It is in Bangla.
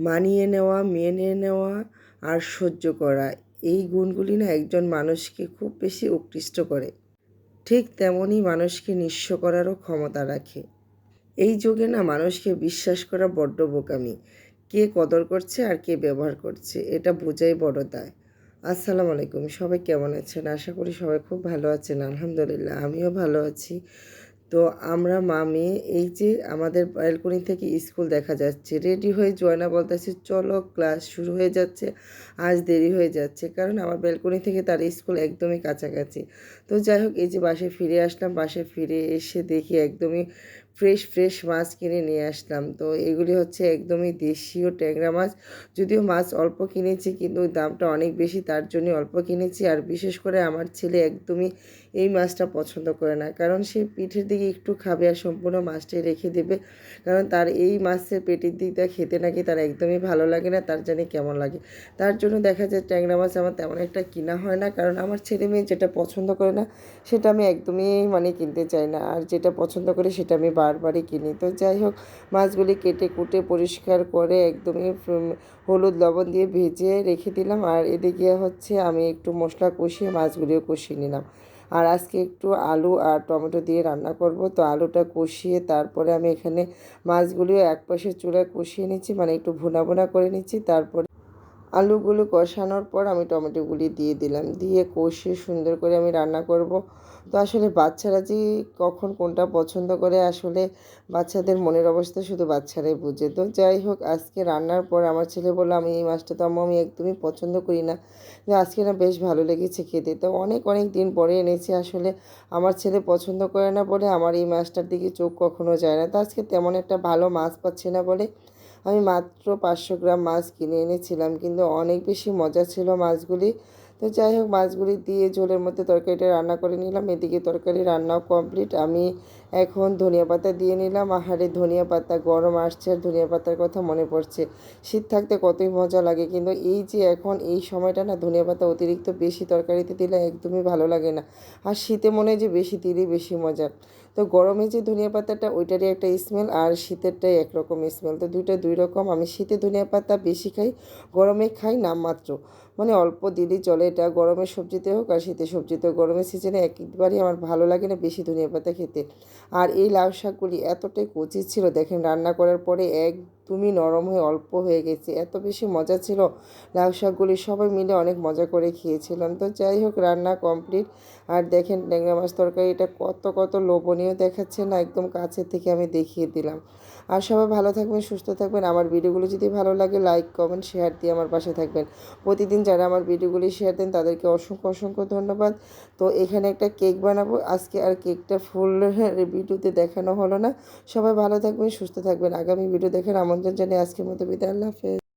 মানিয়ে নেওয়া, মেনে নেওয়া আর সহ্য করা, এই গুণগুলি না একজন মানুষকে খুব বেশি উৎকৃষ্ট করে। ঠিক তেমনই মানুষকে নিঃস্ব করারও ক্ষমতা রাখে। এই যুগে না মানুষকে বিশ্বাস করা বড্ড বোকামি। কে কদর করছে আর কে ব্যবহার করছে এটা বোঝাই বড় দায়। আসসালামু আলাইকুম, সবাই কেমন আছেন? আশা করি সবাই খুব ভালো আছেন। আলহামদুলিল্লাহ আমিও ভালো আছি। তো আমরা মা মেয়ে এই যে আমাদের ব্যালকনি থেকে স্কুল দেখা যাচ্ছে, রেডি হয়ে জয়না বলতেছে চলো ক্লাস শুরু হয়ে যাচ্ছে, আজ দেরি হয়ে যাচ্ছে, কারণ আমার ব্যালকনি থেকে তার স্কুল একদমই কাছাকাছি। তো যাই হোক, এই যে বাসায় ফিরে আসলাম, বাসায় ফিরে এসে দেখি একদমই ফ্রেশ ফ্রেশ মাছ কিনে নিয়ে আসলাম। তো এগুলি হচ্ছে একদমই দেশীয় ট্যাংরা মাছ। যদিও মাছ অল্প কিনেছি কিন্তু দামটা অনেক বেশি, তার জন্য অল্প কিনেছি। আর বিশেষ করে আমার ছেলে একদমই এই মাছটা পছন্দ করে না, কারণ সে পিঠের দিকে একটু খাবে আর সম্পূর্ণ মাছটাই রেখে দেবে, কারণ তার এই মাছের পেটের দিকটা খেতে নাকি তার একদমই ভালো লাগে না, তার জানি কেমন লাগে। তার জন্য দেখা যায় ট্যাংরা মাছ আমার তেমন একটা কিনা হয় না, কারণ আমার ছেলে মেয়ে যেটা পছন্দ করে না সেটা আমি একদমই কিনতে চাই না, আর যেটা পছন্দ করি সেটা আমি বারবারই কিনি। তো যাই হোক, মাছগুলি কেটে কুটে পরিষ্কার করে একদমই হলুদ লবণ দিয়ে ভেজে রেখে দিলাম। আর এদিকে হচ্ছে আমি একটু মশলা কষিয়ে মাছগুলিও কষিয়ে নিলাম। আর আজকে একটু আলু আর টমেটো দিয়ে রান্না করব। তো আলুটা কষিয়ে তারপরে আমি এখানে মাছগুলিও এক পাশে চুলায় কষিয়ে নিচ্ছি, একটু ভুনা ভুনা করে নিচ্ছি। তারপরে আলুগুলো কষানোর পর আমি টমেটোগুলি দিয়ে দিলাম, দিয়ে কষিয়ে সুন্দর করে আমি রান্না করব। তো আসলে বাচ্চারা যে কখন কোনটা পছন্দ করে, আসলে বাচ্চাদের মনের অবস্থা শুধু বাচ্চারাই বুঝে। তো যাই হোক, আজকে রান্নার পর আমার ছেলে বলল আমি এই মাছটা তো আমি একদমই পছন্দ করি না, যে আজকে না বেশ ভালো লেগেছে খেতে। তো অনেক অনেক দিন পরে এনেছি, আসলে আমার ছেলে পছন্দ করে না বলে আমার এই মাছটার দিকে চোখ কখনো যায় না। তো আজকে তেমন একটা ভালো মাছ পাচ্ছি না বলে আমি মাত্র 500 গ্রাম মাছ কিনে এনেছিলাম, কিন্তু অনেক বেশি মজা ছিল মাছগুলি। তো যাই হোক, মাছগুলি দিয়ে ঝোলের মধ্যে তরকারিটা রান্না করে নিলাম। এদিকে তরকারি রান্নাও কমপ্লিট। আমি এখন ধনিয়া পাতা দিয়ে নিলাম। আহারে, ধনিয়া পাতা গরম আসছে আর ধনিয়া পাতার কথা মনে পড়ছে। শীত থাকতে কতই মজা লাগে, কিন্তু এই যে এখন এই সময়টা না ধনিয়া পাতা অতিরিক্ত বেশি তরকারিতে দিলে একদমই ভালো লাগে না। আর শীতে মনে হয় যে বেশি দিলেই বেশি মজা। তো গরমে যে ধনিয়া পাতাটা ওইটারই একটা স্মেল, আর শীতেরটাই একরকম স্মেল। তো দুইটা দুই রকম। আমি শীতে ধনিয়া পাতা বেশি খাই, গরমে খাই নামমাত্র, অল্প দিলেই চলে। এটা গরমের সবজিতে হোক আর শীতের সবজিতে হোক, গরমের সিজনে একেবারেই আমার ভালো লাগে না বেশি ধনিয়া পাতা খেতে। আর এই লাউ শাকগুলি এতটাই কচি ছিল, দেখেন রান্না করার পরে একদমই নরম হয়ে অল্প হয়ে গেছে, এত বেশি মজা ছিল লাউ শাকগুলি। সবাই মিলে অনেক মজা করে খেয়েছিলাম। তো যাই হোক, রান্না কমপ্লিট। আর দেখেন ট্যাংরা মাছ তরকারিটা কত কত লোভনীয় দেখাচ্ছে না, একদম কাছে থেকে আমি দেখিয়ে দিলাম। আর সবাই ভালো থাকবেন, সুস্থ থাকবেন। আমার ভিডিওগুলো যদি ভালো লাগে লাইক কমেন্ট শেয়ার দিয়ে আমার পাশে থাকবেন। প্রতিদিন যারা আমার ভিডিওগুলি শেয়ার দেন তাদেরকে অসংখ্য অসংখ্য ধন্যবাদ। তো এখানে একটা কেক বানাবো আজকে, আর কেকটা ফুল ভিডিওতে দেখানো হলো না। সবাই ভালো থাকবেন, সুস্থ থাকবেন। আগামী ভিডিও দেখার আমন্ত্রণ জানিয়ে আজকের মতো বিদায়। আল্লাহ হাফেজ।